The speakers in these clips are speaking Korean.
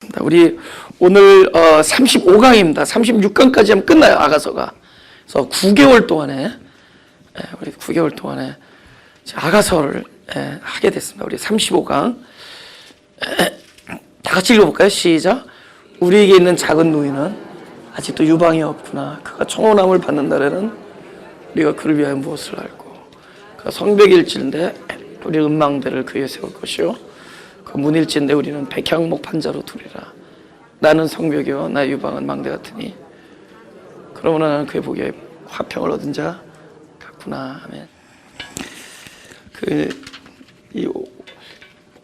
하겠습니다. 우리 오늘 35강입니다. 36강까지 하면 끝나요, 아가서가. 그래서 9개월 동안에 우리 9개월 동안에 아가서를 하게 됐습니다. 우리 35강 다 같이 읽어볼까요? 시작. 우리에게 있는 작은 노인은 아직도 유방이 없구나. 그가 청혼함을 받는 날에는 우리가 그를 위하여 무엇을 알고, 그가 성벽일진데 우리 음망대를 그에 세울 것이요 그 문일진데 우리는 백향목 판자로 두리라. 나는 성벽이요 나의 유방은 망대 같으니 그러므로 나는 그의 보기에 화평을 얻은 자 같구나. 아멘.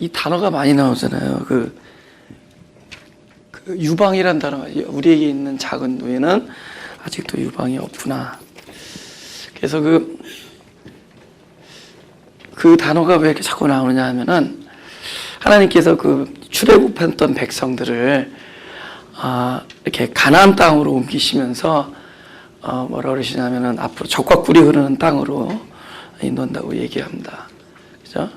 이 단어가 많이 나오잖아요. 그 유방이란 단어가, 우리에게 있는 작은 노예는 아직도 유방이 없구나. 그래서 그 단어가 왜 이렇게 자꾸 나오느냐 하면은, 하나님께서 그 출애굽했던 백성들을 이렇게 가나안 땅으로 옮기시면서 뭐라 그러시냐면은 앞으로 젖과 꿀이 흐르는 땅으로 인도한다고 얘기합니다. 그죠?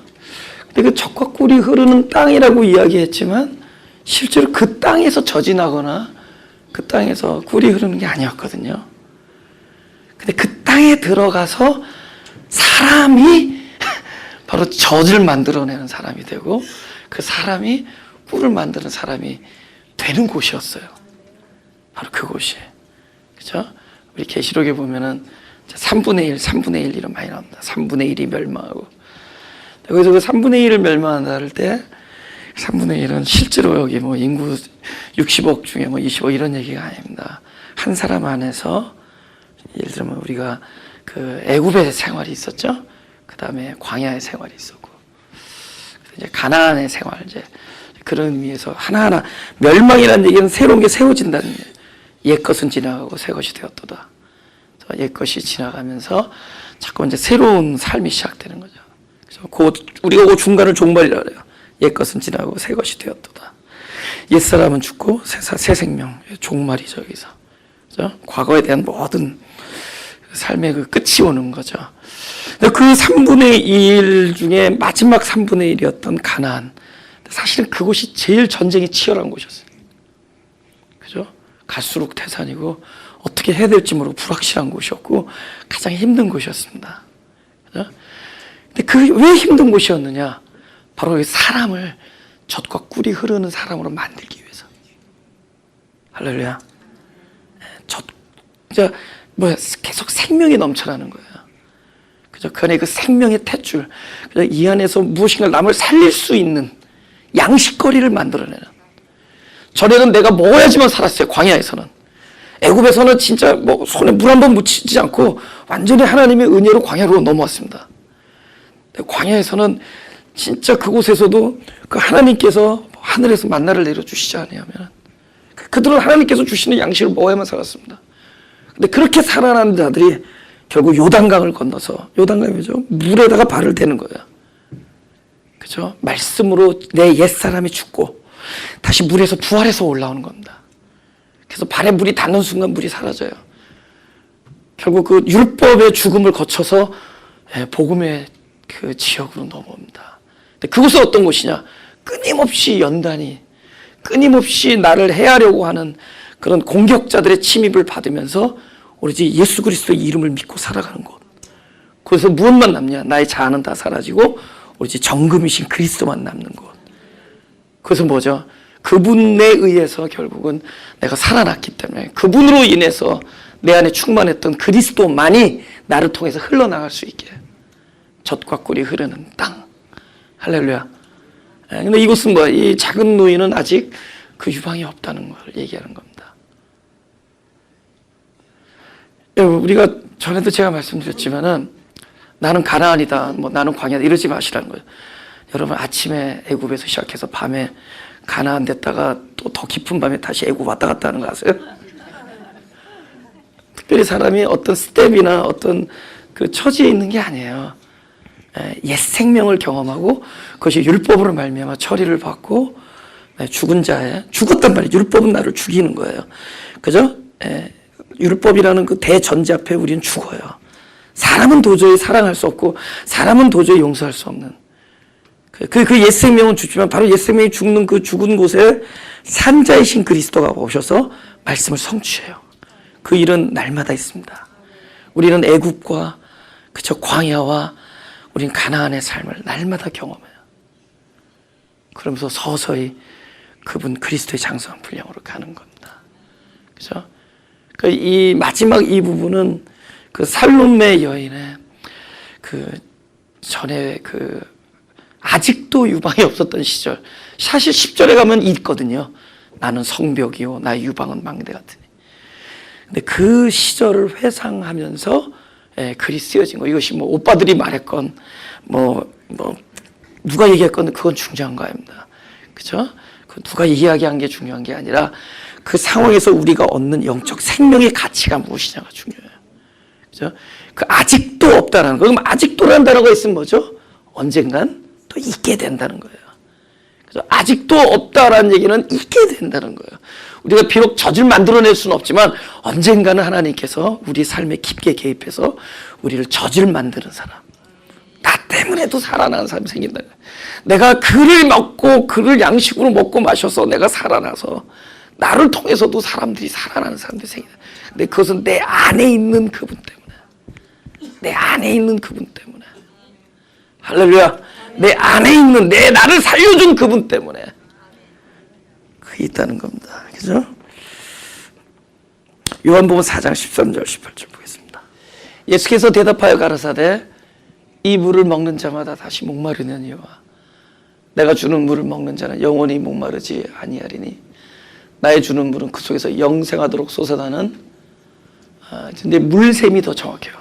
근데 그 젖과 꿀이 흐르는 땅이라고 이야기했지만 실제로 그 땅에서 젖이 나거나 그 땅에서 꿀이 흐르는 게 아니었거든요. 근데 그 땅에 들어가서 사람이 바로 젖을 만들어내는 사람이 되고, 그 사람이 꿀을 만드는 사람이 되는 곳이었어요. 바로 그곳이. 그죠? 우리 계시록에 보면은 3분의 1, 3분의 1 이런 많이 나옵니다. 3분의 1이 멸망하고. 거기서 그 3분의 1을 멸망한다 할 때 3분의 1은 실제로 여기 뭐 인구 60억 중에 뭐 20억 이런 얘기가 아닙니다. 한 사람 안에서, 예를 들면 우리가 그 애굽의 생활이 있었죠. 그 다음에 광야의 생활이 있었고, 이제 가나안의 생활, 이제 그런 의미에서 하나하나, 멸망이라는 얘기는 새로운 게 세워진다는 얘기예요. 옛 것은 지나가고 새 것이 되었도다. 옛 것이 지나가면서 자꾸 이제 새로운 삶이 시작되는 거죠. 그래서 우리가 그 중간을 종말이라 그래요. 옛 것은 지나가고 새 것이 되었도다. 옛 사람은 죽고 새 생명, 종말이죠, 여기서. 그죠? 과거에 대한 모든 삶의 그 끝이 오는 거죠. 그 3분의 1 중에 마지막 3분의 1이었던 가나안. 사실은 그곳이 제일 전쟁이 치열한 곳이었어요. 그죠? 갈수록 태산이고 어떻게 해야 될지 모르고 불확실한 곳이었고 가장 힘든 곳이었습니다. 그죠? 근데 왜 힘든 곳이었느냐? 바로 사람을 젖과 꿀이 흐르는 사람으로 만들기 위해서. 할렐루야. 계속 생명이 넘쳐나는 거예요. 그죠? 그 안에 그 생명의 탯줄, 이 안에서 무엇인가 남을 살릴 수 있는 양식거리를 만들어내는. 전에는 내가 먹어야지만 살았어요. 광야에서는. 애굽에서는 진짜 뭐 손에 물 한 번 묻히지 않고 완전히 하나님의 은혜로 광야로 넘어왔습니다. 광야에서는 진짜 그곳에서도 그 하나님께서 하늘에서 만나를 내려주시지 않으면 그들은 하나님께서 주시는 양식을 먹어야만 살았습니다. 근데 그렇게 살아난 자들이 결국 요단강을 건너서, 요단강이 뭐죠? 물에다가 발을 대는 거예요. 그죠? 말씀으로 내 옛사람이 죽고 다시 물에서 부활해서 올라오는 겁니다. 그래서 발에 물이 닿는 순간 물이 사라져요. 결국 그 율법의 죽음을 거쳐서 복음의 그 지역으로 넘어옵니다. 근데 그곳은 어떤 곳이냐? 끊임없이 연단이, 끊임없이 나를 해하려고 하는 그런 공격자들의 침입을 받으면서 오로지 예수 그리스도의 이름을 믿고 살아가는 곳. 거기서 무엇만 남냐? 나의 자아는 다 사라지고 오로지 정금이신 그리스도만 남는 곳. 그것은 뭐죠? 그분에 의해서 결국은 내가 살아났기 때문에, 그분으로 인해서 내 안에 충만했던 그리스도만이 나를 통해서 흘러나갈 수 있게, 젖과 꿀이 흐르는 땅. 할렐루야. 근데 이곳은 뭐야? 이 작은 노인은 아직 그 유방이 없다는 걸 얘기하는 겁니다. 우리가 전에도 제가 말씀드렸지만은 나는 가나안이다, 뭐 나는 광야다 이러지 마시라는 거예요. 여러분, 아침에 애굽에서 시작해서 밤에 가나안 됐다가 또 더 깊은 밤에 다시 애굽 왔다 갔다 하는 거 아세요? 특별히 사람이 어떤 스텝이나 어떤 그 처지에 있는 게 아니에요. 옛 생명을 경험하고 그것이 율법으로 말미암아 처리를 받고 죽은 자의, 죽었단 말이에요. 율법은 나를 죽이는 거예요. 그죠? 율법이라는 그 대전제 앞에 우리는 죽어요. 사람은 도저히 사랑할 수 없고 사람은 도저히 용서할 수 없는. 그 옛 생명은 죽지만 바로 옛 생명이 죽는 그 죽은 곳에 산자이신 그리스도가 오셔서 말씀을 성취해요. 그 일은 날마다 있습니다. 우리는 애굽과 그저 광야와 우리는 가나안의 삶을 날마다 경험해요. 그러면서 서서히 그분 그리스도의 장성한 분량으로 가는 겁니다. 그죠? 이 마지막 이 부분은 그 살롬의 여인의 그 전에 그 아직도 유방이 없었던 시절. 사실 10절에 가면 있거든요. 나는 성벽이요 나의 유방은 망대 같으니. 근데 그 시절을 회상하면서 글이 쓰여진 거. 이것이 뭐 오빠들이 말했건 뭐 누가 얘기했건 그건 중요한 거 아닙니다. 그죠? 그 누가 이야기한 게 중요한 게 아니라 그 상황에서 우리가 얻는 영적 생명의 가치가 무엇이냐가 중요해요. 그죠? 그 아직도 없다라는 거. 그럼 아직도라는 단어가 있으면 뭐죠? 언젠간 또 있게 된다는 거예요. 그래서 아직도 없다라는 얘기는 있게 된다는 거예요. 우리가 비록 젖을 만들어낼 수는 없지만 언젠가는 하나님께서 우리 삶에 깊게 개입해서 우리를 젖을 만드는 사람, 나 때문에도 살아나는 사람이 생긴다. 내가 그를 먹고 그를 양식으로 먹고 마셔서 내가 살아나서 나를 통해서도 사람들이 살아나는 사람들이 생긴다. 근데 그것은 내 안에 있는 그분 때문에, 내 안에 있는 그분 때문에. 할렐루야. 내 안에 있는 내 나를 살려준 그분 때문에 그게 있다는 겁니다. 그죠? 요한복음 4장 13절 18절 보겠습니다. 예수께서 대답하여 가라사대 이 물을 먹는 자마다 다시 목마르느니와 내가 주는 물을 먹는 자는 영원히 목마르지 아니하리니 나의 주는 물은 그 속에서 영생하도록 솟아나는 근데 물샘이 더 정확해요.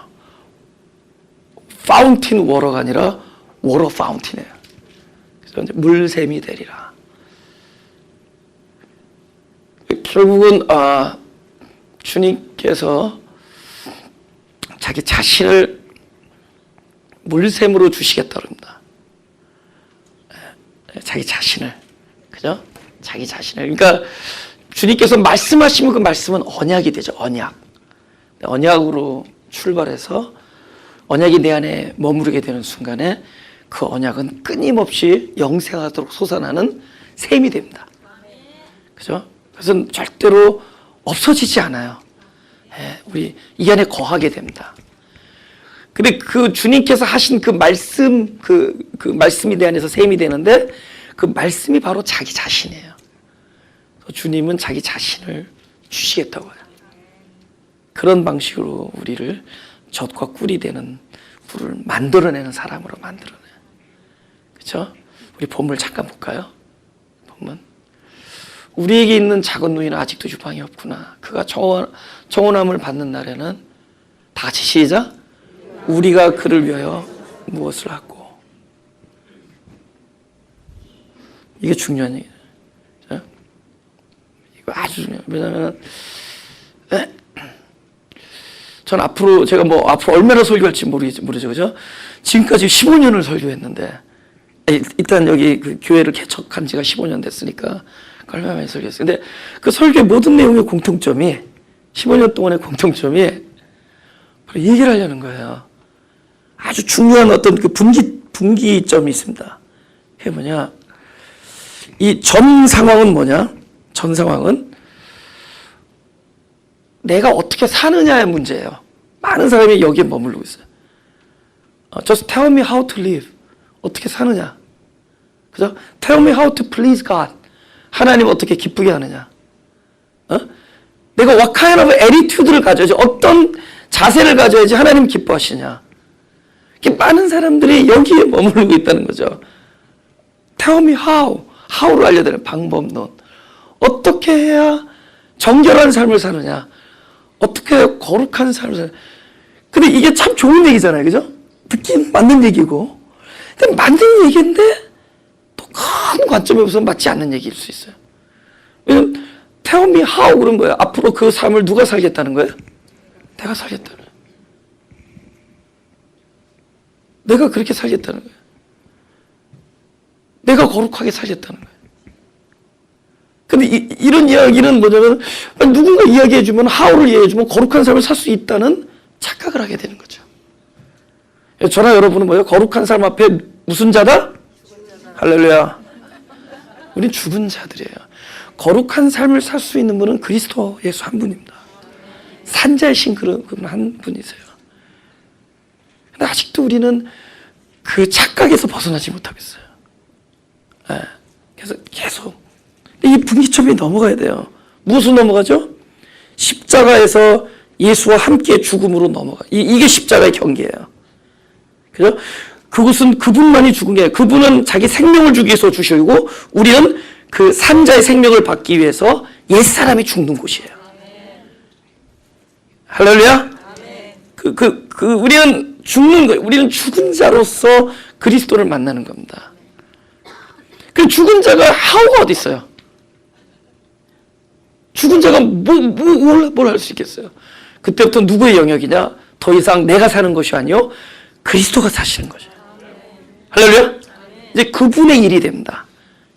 파운틴 워러가 아니라 워러 파운틴이에요. 그래서 이제 물샘이 되리라. 결국은 주님께서 자기 자신을 물샘으로 주시겠다 그럽니다. 자기 자신을, 그죠? 자기 자신을. 그러니까 주님께서 말씀하시면 그 말씀은 언약이 되죠. 언약. 언약으로 출발해서 언약이 내 안에 머무르게 되는 순간에 그 언약은 끊임없이 영생하도록 솟아나는 샘이 됩니다. 그죠? 그래서 절대로 없어지지 않아요. 우리 이 안에 거하게 됩니다. 근데 그 주님께서 하신 그 말씀, 그 말씀이 내 안에서 샘이 되는데 그 말씀이 바로 자기 자신이에요. 주님은 자기 자신을 주시겠다고 해요. 그런 방식으로 우리를 젖과 꿀이 되는 물을 만들어내는 사람으로 만들어내요. 그렇죠? 우리 본문을 잠깐 볼까요? 본문. 우리에게 있는 작은 누이는 아직도 유방이 없구나. 그가 정원함을 받는 날에는 다 같이 시작. 우리가 그를 위하여 무엇을 하고. 이게 중요한 얘기예요. 이거 아주 중요해요. 왜냐하면 전 앞으로 제가 앞으로 얼마나 설교할지 모르죠, 그죠? 지금까지 15년을 설교했는데 일단 여기 그 교회를 개척한 지가 15년 됐으니까 얼마나 많이 설교했어요. 근데 그 설교의 모든 내용의 공통점이 15년 동안의 공통점이 바로 얘기를 하려는 거예요. 아주 중요한 어떤 그 분기점이 있습니다. 그게 뭐냐? 이 전 상황은 뭐냐? 전 상황은 내가 어떻게 사느냐의 문제예요. 많은 사람이 여기에 머무르고 있어요. Just tell me how to live. 어떻게 사느냐. 그죠? Tell me how to please God. 하나님 어떻게 기쁘게 하느냐. 내가 what kind of attitude를 가져야지. 어떤 자세를 가져야지 하나님 기뻐하시냐. 많은 사람들이 여기에 머무르고 있다는 거죠. Tell me how. how를 알려드리는 방법론. 어떻게 해야 정결한 삶을 사느냐. 어떻게 해야 거룩한 삶을 사느냐. 근데 이게 참 좋은 얘기잖아요. 그죠? 듣긴 맞는 얘기고. 근데 맞는 얘기인데 또 큰 관점에 우선 맞지 않는 얘기일 수 있어요. 왜냐면 Tell me how 그런 거예요. 앞으로 그 삶을 누가 살겠다는 거예요? 내가 살겠다는 거예요. 내가 그렇게 살겠다는 거예요. 내가 거룩하게 살겠다는 거예요. 근데 이런 이야기는 뭐냐면 누군가 이야기해주면 how를 이야기해주면 거룩한 삶을 살 수 있다는 착각을 하게 되는 거죠. 저나 여러분은 뭐예요? 거룩한 삶 앞에 무슨 자다? 할렐루야. 우린 죽은 자들이에요. 거룩한 삶을 살 수 있는 분은 그리스도 예수 한 분입니다. 산자이신 그분 한 분이세요. 근데 아직도 우리는 그 착각에서 벗어나지 못하겠어요. 네. 그래서 계속 이 분기점이 넘어가야 돼요. 무엇으로 넘어가죠? 십자가에서 예수와 함께 죽음으로 넘어가. 이게 십자가의 경계예요. 그죠? 그것은 그분만이 죽은 게 아니라 그분은 자기 생명을 주기 위해서 주시고 우리는 그 산자의 생명을 받기 위해서 옛사람이 죽는 곳이에요. 할렐루야? 우리는 죽는 거예요. 우리는 죽은 자로서 그리스도를 만나는 겁니다. 그 죽은 자가 하우가 어디 있어요? 죽은 자가 뭘 할 수 있겠어요? 그때부터 누구의 영역이냐? 더 이상 내가 사는 것이 아니요 그리스도가 사시는 거죠. 할렐루야? 이제 그분의 일이 됩니다.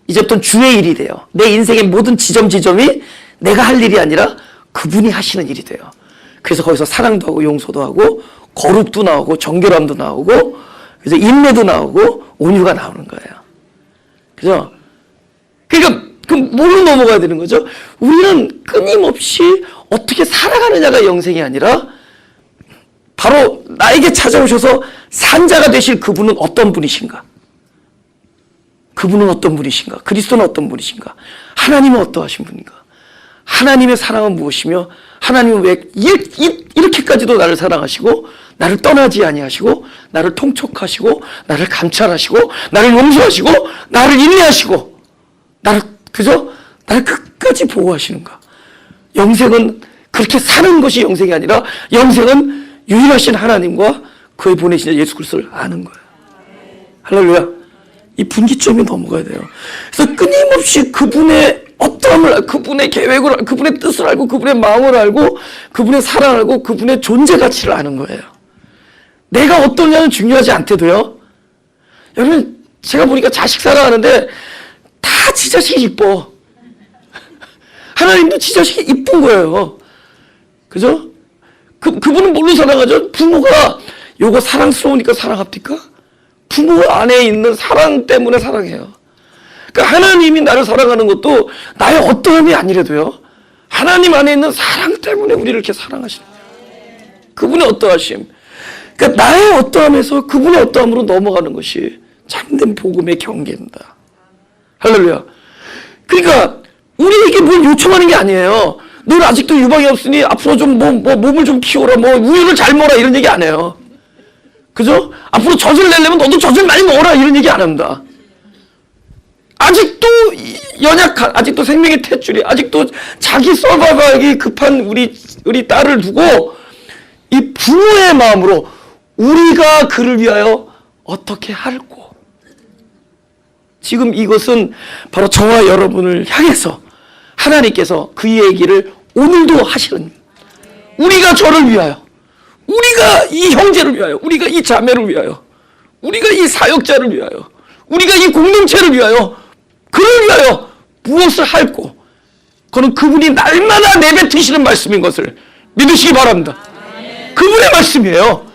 이제부터는 주의 일이 돼요. 내 인생의 모든 지점이 내가 할 일이 아니라 그분이 하시는 일이 돼요. 그래서 거기서 사랑도 하고 용서도 하고 거룩도 나오고 정결함도 나오고 그래서 인내도 나오고 온유가 나오는 거예요. 그죠? 그러니까 뭘로 넘어가야 되는 거죠? 우리는 끊임없이 어떻게 살아가느냐가 영생이 아니라 바로 나에게 찾아오셔서 산자가 되실 그분은 어떤 분이신가? 그분은 어떤 분이신가? 그리스도는 어떤 분이신가? 하나님은 어떠하신 분인가? 하나님의 사랑은 무엇이며 하나님은 왜 이렇게까지도 나를 사랑하시고 나를 떠나지 아니하시고 나를 통촉하시고 나를 감찰하시고 나를 용서하시고 나를 인내하시고 나를 끝까지 보호하시는가? 영생은 그렇게 사는 것이 영생이 아니라 영생은 유일하신 하나님과 그의 보내신 예수 그리스도를 아는 거예요. 할렐루야. 이 분기점이 넘어가야 돼요. 그래서 끊임없이 그분의 어떠함을, 그분의 계획을, 그분의 뜻을 알고, 그분의 마음을 알고, 그분의 사랑을 알고, 그분의 존재 가치를 아는 거예요. 내가 어떠냐는 중요하지 않대도요. 여러분, 제가 보니까 자식 사랑하는데 다 지 자식이 이뻐. 하나님도 지 자식이 이쁜 거예요. 그죠? 그분은 뭘로 사랑하죠? 부모가 요거 사랑스러우니까 사랑합니까? 부모 안에 있는 사랑 때문에 사랑해요. 그러니까 하나님이 나를 사랑하는 것도 나의 어떠함이 아니라도요. 하나님 안에 있는 사랑 때문에 우리를 이렇게 사랑하시는 거예요. 그분의 어떠하심. 그러니까 나의 어떠함에서 그분의 어떠함으로 넘어가는 것이 참된 복음의 경계입니다. 할렐루야. 그러니까 우리에게 뭘 요청하는 게 아니에요. 넌 아직도 유방이 없으니 앞으로 좀 몸을 좀 키워라, 우유를 잘 먹어라 이런 얘기 안 해요. 그죠? 앞으로 젖을 내려면 너도 젖을 많이 먹어라 이런 얘기 안 합니다. 아직도 연약한, 아직도 생명의 탯줄이, 아직도 자기 서바이벌이 급한 우리 딸을 두고 이 부모의 마음으로 우리가 그를 위하여 어떻게 할꼬. 지금 이것은 바로 저와 여러분을 향해서 하나님께서 그 얘기를 오늘도 하시는, 우리가 저를 위하여, 우리가 이 형제를 위하여, 우리가 이 자매를 위하여, 우리가 이 사역자를 위하여, 우리가 이 공동체를 위하여, 그를 위하여 무엇을 할꼬. 그는 그분이 날마다 내뱉으시는 말씀인 것을 믿으시기 바랍니다. 그분의 말씀이에요.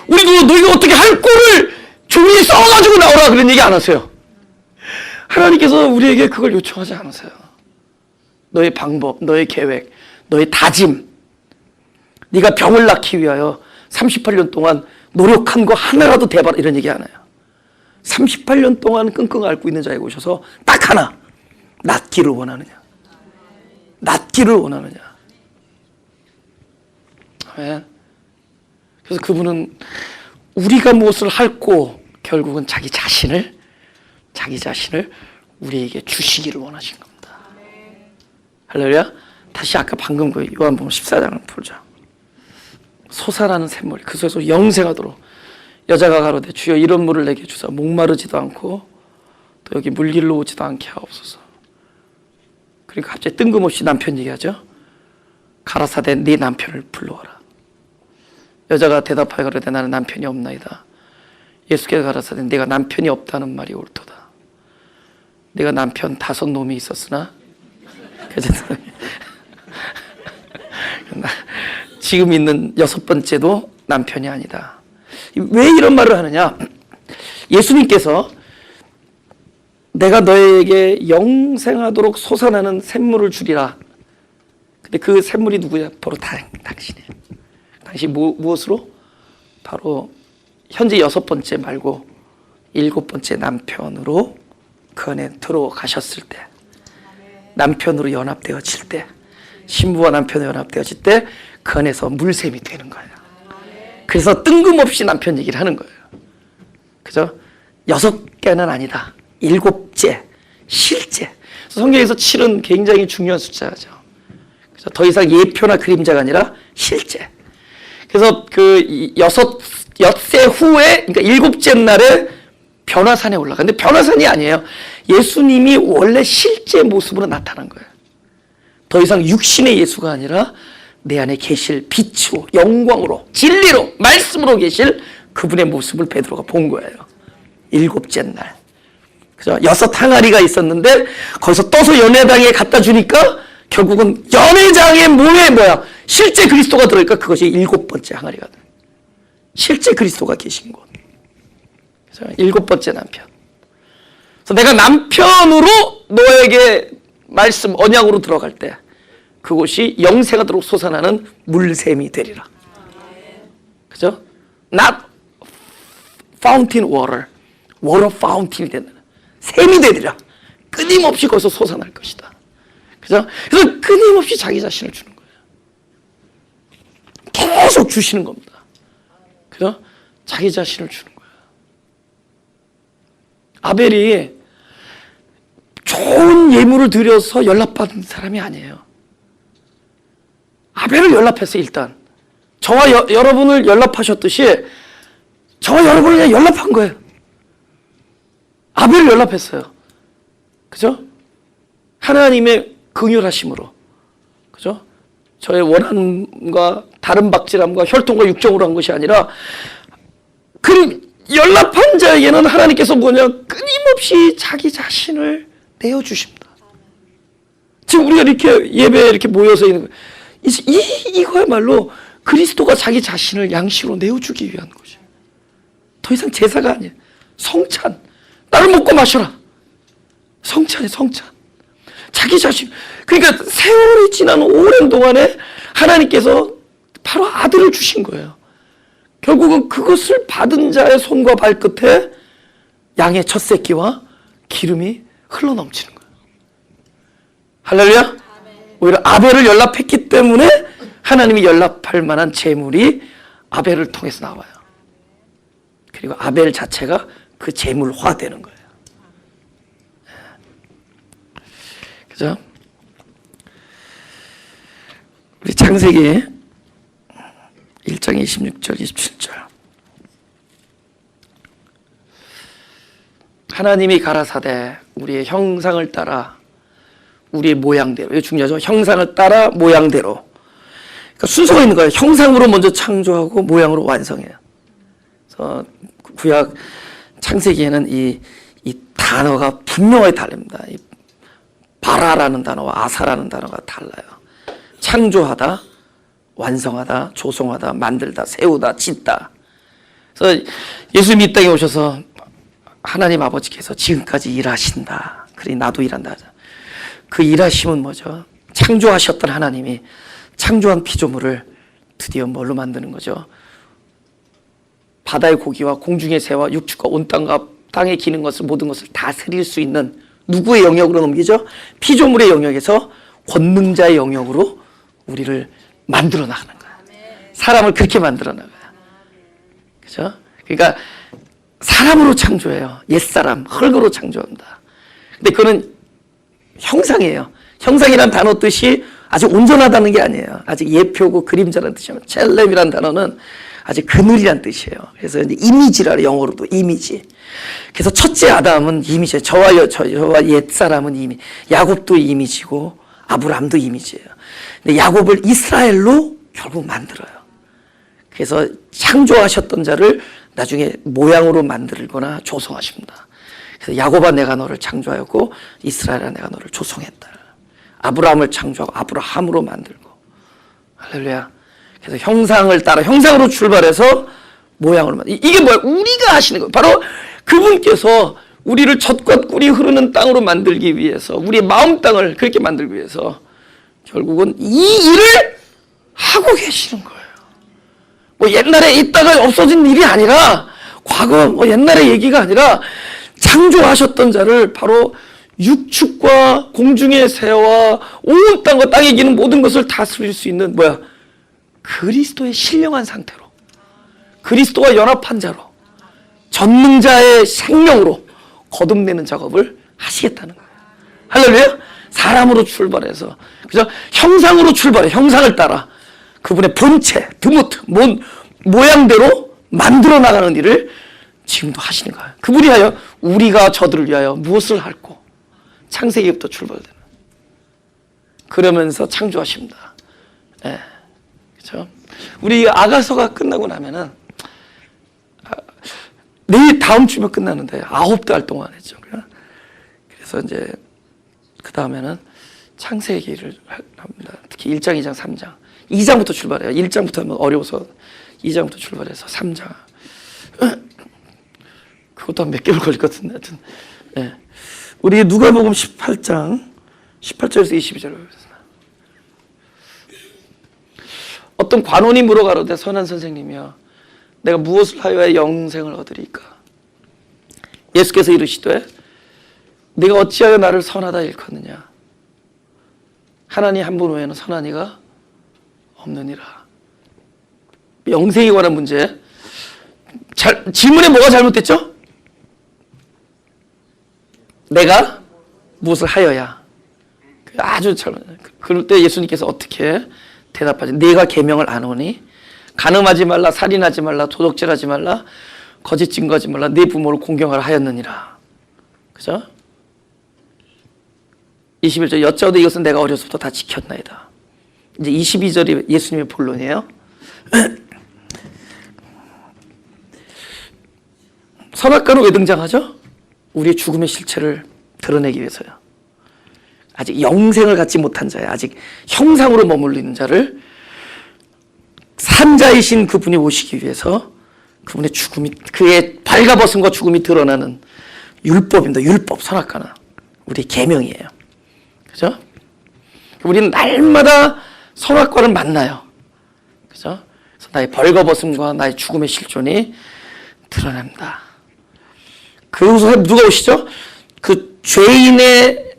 우리도 너희가 어떻게 할꼬를 종이에 써가지고 나오라 그런 얘기 안 하세요. 하나님께서 우리에게 그걸 요청하지 않으세요. 너의 방법, 너의 계획, 너의 다짐, 네가 병을 낳기 위하여 38년 동안 노력한 거 하나라도 대봐라 이런 얘기 안 해요. 38년 동안 끙끙 앓고 있는 자에게 오셔서 딱 하나, 낫기를 원하느냐, 낫기를 원하느냐. 아멘. 그래서 그분은 우리가 무엇을 할꼬 결국은 자기 자신을 우리에게 주시기를 원하신 겁니다. 할렐루야. 다시 아까 방금 그 요한복음 14장을 보자. 솟아나는 샘물이 그 속에서 영생하도록 여자가 가로되 주여 이런 물을 내게 주사 목마르지도 않고 또 여기 물길로 오지도 않게 하옵소서. 그러니까 갑자기 뜬금없이 남편 얘기하죠. 가라사대 네 남편을 불러와라. 여자가 대답하여 가로되 나는 남편이 없나이다. 예수께서 가라사대 네가 남편이 없다는 말이 옳도다. 네가 남편 5놈이 있었으나 지금 있는 6번째도 남편이 아니다. 왜 이런 말을 하느냐? 예수님께서 내가 너에게 영생하도록 솟아나는 샘물을 주리라. 근데 그 샘물이 누구냐? 바로 당신이에요. 당신 무엇으로? 바로 현재 6번째 말고 7번째 남편으로 그 안에 들어가셨을 때, 남편으로 연합되어질 때, 신부와 남편으로 연합되어질 때 그 안에서 물샘이 되는 거예요. 그래서 뜬금없이 남편 얘기를 하는 거예요. 그죠? 6개는 아니다. 7째, 실제. 성경에서 7은 굉장히 중요한 숫자죠. 그래서 더 이상 예표나 그림자가 아니라 실제. 그래서 그 엿새 후에, 그러니까 7째 날에 변화산에 올라가. 근데 변화산이 아니에요. 예수님이 원래 실제 모습으로 나타난 거예요. 더 이상 육신의 예수가 아니라 내 안에 계실 빛으로, 영광으로, 진리로, 말씀으로 계실 그분의 모습을 베드로가 본 거예요. 7째 날. 그죠? 6항아리가 있었는데 거기서 떠서 연회장에 갖다 주니까 결국은 연회장의 몸에 뭐야? 실제 그리스도가 들어있으니까 그것이 7번째 항아리가 돼. 실제 그리스도가 계신 곳. 그래서 7번째 남편. 그래서 내가 남편으로 너에게 말씀 언약으로 들어갈 때 그곳이 영생하도록 솟아나는 물샘이 되리라. 그죠? Not fountain water, water fountain이 된다. 샘이 되리라. 끊임없이 거기서 솟아날 것이다. 그죠? 그래서 끊임없이 자기 자신을 주는 거예요. 계속 주시는 겁니다. 그죠? 자기 자신을 주는 거예요. 아벨이 좋은 예물을 드려서 연락받은 사람이 아니에요. 아벨을 연락했어요. 일단 저와 여러분을 연락하셨듯이 저와 여러분을 그냥 연락한 거예요. 아벨을 연락했어요. 그죠? 하나님의 긍휼하심으로. 그죠? 저의 원한과 다른 박질함과 혈통과 육정으로 한 것이 아니라 그 연락한 자에게는 하나님께서 뭐냐? 끊임없이 자기 자신을 내어주십니다. 지금 우리가 이렇게 예배에 이렇게 모여서 있는 거예요. 이거야말로 그리스도가 자기 자신을 양식으로 내어주기 위한 거죠. 더 이상 제사가 아니에요. 성찬. 나를 먹고 마셔라. 성찬이 성찬. 자기 자신. 그러니까 세월이 지난 오랜 동안에 하나님께서 바로 아들을 주신 거예요. 결국은 그것을 받은 자의 손과 발끝에 양의 첫 새끼와 기름이 흘러넘치는 거예요. 할렐루야. 오히려 아벨을 연락했기 때문에 하나님이 연락할 만한 제물이 아벨을 통해서 나와요. 그리고 아벨 자체가 그 제물화 되는 거예요. 그죠? 우리 창세기 1장 26절 27절. 하나님이 가라사대 우리의 형상을 따라 우리의 모양대로. 이게 중요하죠. 형상을 따라 모양대로. 그러니까 순서가 있는 거예요. 형상으로 먼저 창조하고 모양으로 완성해요. 그래서 구약 창세기에는 이 단어가 분명하게 다릅니다. 이 바라라는 단어와 아사라는 단어가 달라요. 창조하다, 완성하다, 조성하다, 만들다, 세우다, 짓다. 그래서 예수님이 이 땅에 오셔서 하나님 아버지께서 지금까지 일하신다. 그러니 나도 일한다 하자. 그 일하심은 뭐죠? 창조하셨던 하나님이 창조한 피조물을 드디어 뭘로 만드는 거죠? 바다의 고기와 공중의 새와 육축과 온 땅과 땅에 기는 것을 모든 것을 다스릴 수 있는 누구의 영역으로 넘기죠? 피조물의 영역에서 권능자의 영역으로 우리를 만들어 나가는 거야. 사람을 그렇게 만들어 나가요. 그죠? 그러니까 사람으로 창조해요. 옛사람, 흙으로 창조합니다. 근데 그거는 형상이에요. 형상이란 단어 뜻이 아직 온전하다는 게 아니에요. 아직 예표고 그림자라는 뜻이에요. 첼렘이라는 단어는 아직 그늘이라는 뜻이에요. 그래서 이제 이미지라 영어로도 이미지. 그래서 첫째 아담은 이미지예요. 저와 옛사람은 이미지. 야곱도 이미지고 아브람도 이미지예요. 근데 야곱을 이스라엘로 결국 만들어요. 그래서 창조하셨던 자를 나중에 모양으로 만들거나 조성하십니다. 그래서 야곱아 내가 너를 창조하였고 이스라엘아 내가 너를 조성했다. 아브라함을 창조하고 아브라함으로 만들고. 할렐루야. 그래서 형상을 따라 형상으로 출발해서 모양으로 만들. 이게 뭐야? 우리가 하시는 거예요. 바로 그분께서 우리를 젖과 꿀이 흐르는 땅으로 만들기 위해서, 우리의 마음 땅을 그렇게 만들기 위해서 결국은 이 일을 하고 계시는 거예요. 뭐 옛날에 있다가 없어진 일이 아니라, 과거 뭐 옛날의 얘기가 아니라, 창조하셨던 자를 바로 육축과 공중의 새와 온 땅과 땅에 기는 모든 것을 다스릴 수 있는 그리스도의 신령한 상태로, 그리스도와 연합한 자로, 전능자의 생명으로 거듭내는 작업을 하시겠다는 거예요. 할렐루야. 사람으로 출발해서, 그죠? 형상으로 출발해, 형상을 따라 그분의 본체, 드모트, 모양대로 만들어 나가는 일을 지금도 하시는 거예요. 그분이 하여 우리가 저들을 위하여 무엇을 할고, 창세기부터 출발되는, 그러면서 창조하십니다. 예, 그렇죠? 우리 아가서가 끝나고 나면은 내일 다음 주면 끝나는데 9달 동안 했죠. 그래서 이제 그 다음에는 창세기를 합니다. 특히 1장, 2장, 3장. 2장부터 출발해요. 1장부터 하면 어려워서 2장부터 출발해서 3장. 그것도 한 몇 개월 걸릴 것 같은데, 하여튼. 예. 우리 누가복음 18장, 18절에서 22절을 보겠습니다. 어떤 관원이 물어가로되, 선한 선생님이여, 내가 무엇을 하여야 영생을 얻으리까? 예수께서 이르시되, 네가 어찌하여 나를 선하다 일컫느냐? 하나님 한 분 외에는 선한 이가 없느니라. 영생에 관한 문제. 질문에 뭐가 잘못됐죠? 내가 무엇을 하여야. 아주 잘못. 그럴 때 예수님께서 어떻게 대답하지? 네가 계명을 안 오니? 간음하지 말라, 살인하지 말라, 도둑질하지 말라, 거짓 증거하지 말라, 네 부모를 공경하라 하였느니라. 그죠? 21절, 여짜오도 이것은 내가 어려서부터 다 지켰나이다. 이제 22절이 예수님의 본론이에요. 선악과는 왜 등장하죠? 우리의 죽음의 실체를 드러내기 위해서요. 아직 영생을 갖지 못한 자야, 아직 형상으로 머물러 있는 자를 산자이신 그분이 오시기 위해서 그분의 죽음이, 그의 발가벗음과 죽음이 드러나는 율법입니다. 율법, 선악과는 우리의 계명이에요. 그죠? 우리는 날마다 선악과를 만나요. 그죠? 그래서 나의 벌거벗음과 나의 죽음의 실존이 드러납니다. 그 후에 누가 오시죠? 그 죄인의,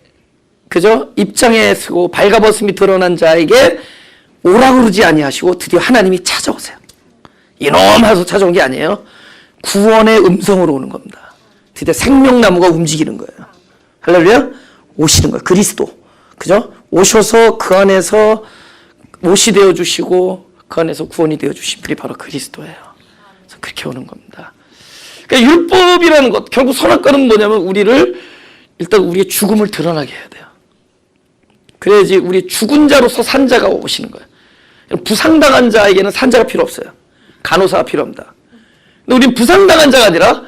그죠? 입장에 서고 발가벗음이 드러난 자에게 오라고 그러지 아니하시고 드디어 하나님이 찾아오세요. 이놈 하면서 찾아온 게 아니에요. 구원의 음성으로 오는 겁니다. 드디어 생명나무가 움직이는 거예요. 할렐루야. 오시는 거예요. 그리스도. 그죠? 오셔서 그 안에서 옷이 되어주시고 그 안에서 구원이 되어주신 분이 바로 그리스도예요. 그래서 그렇게 오는 겁니다. 그러니까 율법이라는 것, 결국 선악과는 뭐냐면 일단 우리의 죽음을 드러나게 해야 돼요. 그래야지 우리 죽은 자로서 산자가 오시는 거예요. 부상당한 자에게는 산자가 필요 없어요. 간호사가 필요합니다. 근데 우리는 부상당한 자가 아니라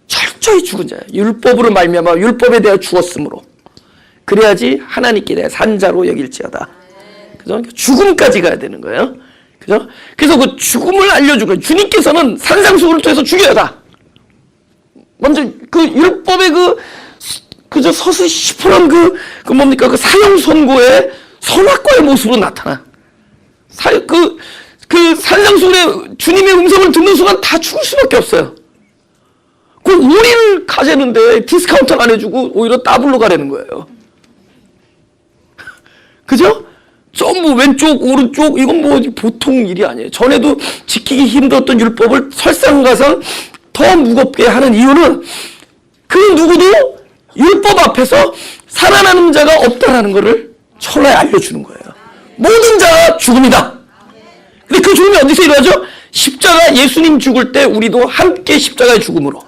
철저히 죽은 자예요. 율법으로 말미암아 율법에 대하여 죽었으므로. 그래야지 하나님께 대해 산자로 여길지어다. 그죠? 죽음까지 가야 되는 거예요. 그죠? 그래서 그 죽음을 알려준 거예요. 주님께서는 산상수훈을 통해서 죽여야 다. 먼저 그 율법의 그저 서슴시퍼런 그 뭡니까? 그 사형 선고의 선악과의 모습으로 나타나. 그 산상수훈의 주님의 음성을 듣는 순간 다 죽을 수밖에 없어요. 그 우리를 가재는데 디스카운트 안 해주고 오히려 따블로 가라는 거예요. 그죠? 전부 왼쪽, 오른쪽, 이건 뭐 보통 일이 아니에요. 전에도 지키기 힘들었던 율법을 설상가상 더 무겁게 하는 이유는 그 누구도 율법 앞에서 살아나는 자가 없다라는 것을 철라에 알려주는 거예요. 모든 자가 죽음이다. 근데 그 죽음이 어디서 일어나죠? 십자가, 예수님 죽을 때 우리도 함께 십자가의 죽음으로.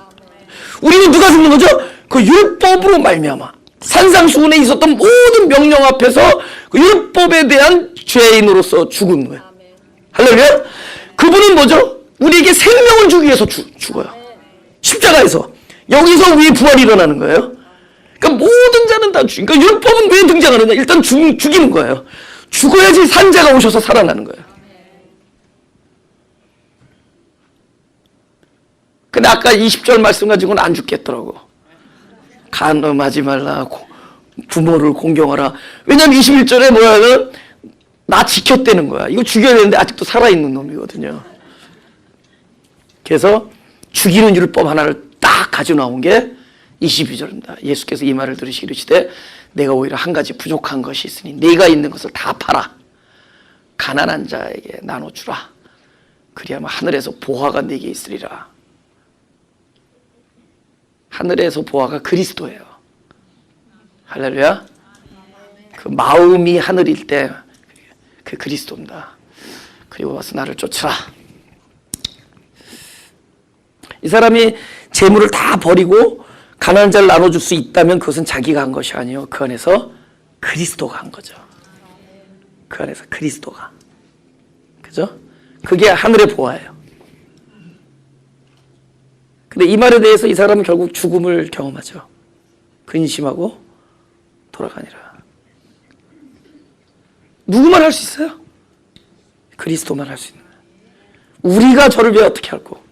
우리는 누가 죽는 거죠? 그 율법으로 말미암아. 산상수훈에 있었던 모든 명령 앞에서 그 율법에 대한 죄인으로서 죽은 거예요. 할렐루야. 그분은 뭐죠? 우리에게 생명을 주기 위해서 죽어요. 십자가에서. 여기서 우리의 부활이 일어나는 거예요. 그러니까 모든 자는 다 그러니까 율법은 왜 등장하느냐? 일단 죽이는 거예요. 죽어야지 산자가 오셔서 살아나는 거예요. 근데 아까 20절 말씀 가지고는 안 죽겠더라고. 간음하지 말라, 부모를 공경하라. 왜냐면 21절에 뭐야? 나 지켰다는 거야. 이거 죽여야 되는데 아직도 살아있는 놈이거든요. 그래서 죽이는 율법 하나를 딱 가지고 나온 게 22절입니다. 예수께서 이 말을 들으시기 이르시되 내가 오히려 한 가지 부족한 것이 있으니 네가 있는 것을 다 팔아 가난한 자에게 나눠주라. 그리하면 하늘에서 보화가 네게 있으리라. 하늘에서 보화가 그리스도예요. 할렐루야. 그 마음이 하늘일 때 그 그리스도입니다. 그리고 와서 나를 쫓으라. 이 사람이 재물을 다 버리고 가난한 자를 나눠줄 수 있다면 그것은 자기가 한 것이 아니요, 그 안에서 그리스도가 한 거죠. 그 안에서 그리스도가. 그죠? 그게 하늘의 보화예요. 근데 이 말에 대해서 이 사람은 결국 죽음을 경험하죠. 근심하고 돌아가니라. 누구만 할 수 있어요? 그리스도만 할 수 있는 거예요. 우리가 저를 위해 어떻게 할고,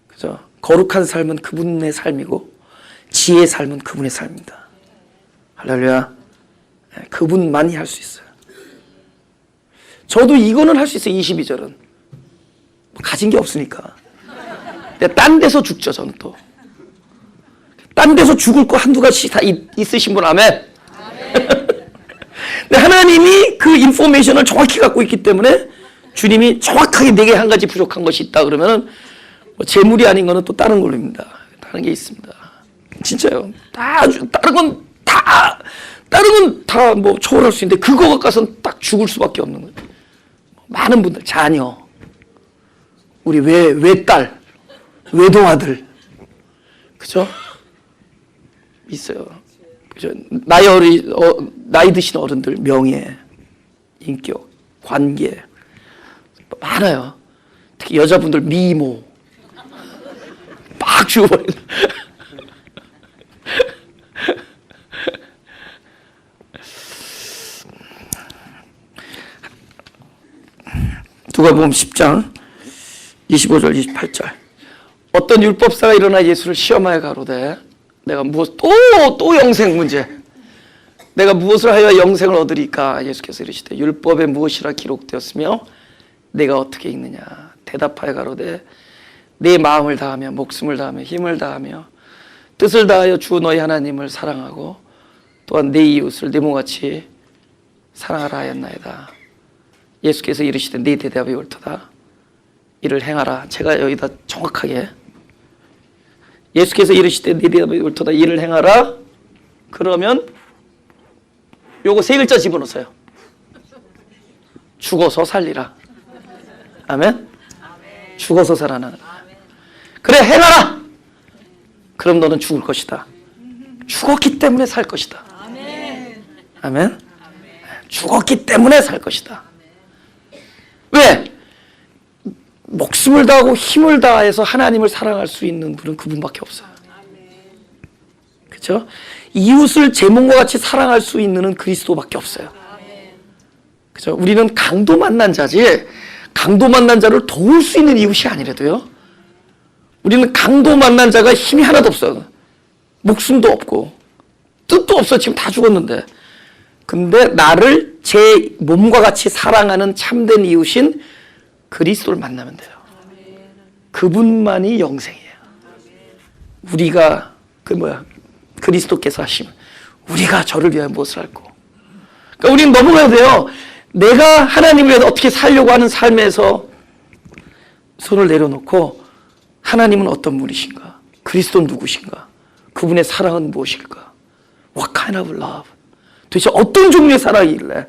그죠? 거룩한 삶은 그분의 삶이고 지혜의 삶은 그분의 삶입니다. 할렐루야. 그분만이 할 수 있어요. 저도 이거는 할 수 있어요. 22절은 가진 게 없으니까. 근데 딴 데서 죽죠. 저는 또 딴 데서 죽을 거 한두 가지 다 있으신 분. 아멘. 근데 하나님이 그 인포메이션을 정확히 갖고 있기 때문에 주님이 정확하게 내게 한 가지 부족한 것이 있다 그러면은 뭐 재물이 아닌 거는 또 다른 걸로입니다. 다른 게 있습니다. 진짜요. 다른 건 다 뭐 초월할 수 있는데 그거 가까서는 딱 죽을 수밖에 없는 거예요. 많은 분들, 자녀, 우리 외딸, 외동아들, 그죠? 있어요. 그죠? 나이 드신 어른들, 명예, 인격, 관계 많아요. 특히 여자분들 미모 막 죽어버리는. 누가복음 10장 25절 28절. 어떤 율법사가 일어나 예수를 시험하여 가로되 내가 또 영생 문제. 내가 무엇을 하여 영생을 얻으리까? 예수께서 이르시되 율법에 무엇이라 기록되었으며 내가 어떻게 읽느냐? 대답하여 가로되 내 마음을 다하며 목숨을 다하며 힘을 다하며 뜻을 다하여 주 너희 하나님을 사랑하고 또한 내 이웃을 내 몸같이 사랑하라 하였나이다. 예수께서 이르시되 네 대답이 옳도다. 이를 행하라. 제가 여기다 정확하게 예수께서 이르시되 네 대답이 옳도다. 이를 행하라. 그러면 요거 세 글자 집어넣으세요. 죽어서 살리라. 아멘? 죽어서 살아나라. 그래, 행하라. 그럼 너는 죽을 것이다. 죽었기 때문에 살 것이다. 아멘? 죽었기 때문에 살 것이다. 왜? 목숨을 다하고 힘을 다해서 하나님을 사랑할 수 있는 분은 그분밖에 없어요. 그렇죠? 이웃을 제 몸과 같이 사랑할 수 있는 그리스도밖에 없어요. 그렇죠? 우리는 강도 만난 자지 강도 만난 자를 도울 수 있는 이웃이 아니라도요. 우리는 강도 만난 자가 힘이 하나도 없어요. 목숨도 없고 뜻도 없어. 지금 다 죽었는데. 근데 나를 제 몸과 같이 사랑하는 참된 이웃인 그리스도를 만나면 돼요. 그분만이 영생이에요. 우리가 그리스도께서 하시면 우리가 저를 위하여 무엇을 할고. 그러니까 우리는 넘어가야 돼요. 내가 하나님을 위해서 어떻게 살려고 하는 삶에서 손을 내려놓고 하나님은 어떤 분이신가? 그리스도는 누구신가? 그분의 사랑은 무엇일까? What kind of love? 도대체 어떤 종류의 사랑이길래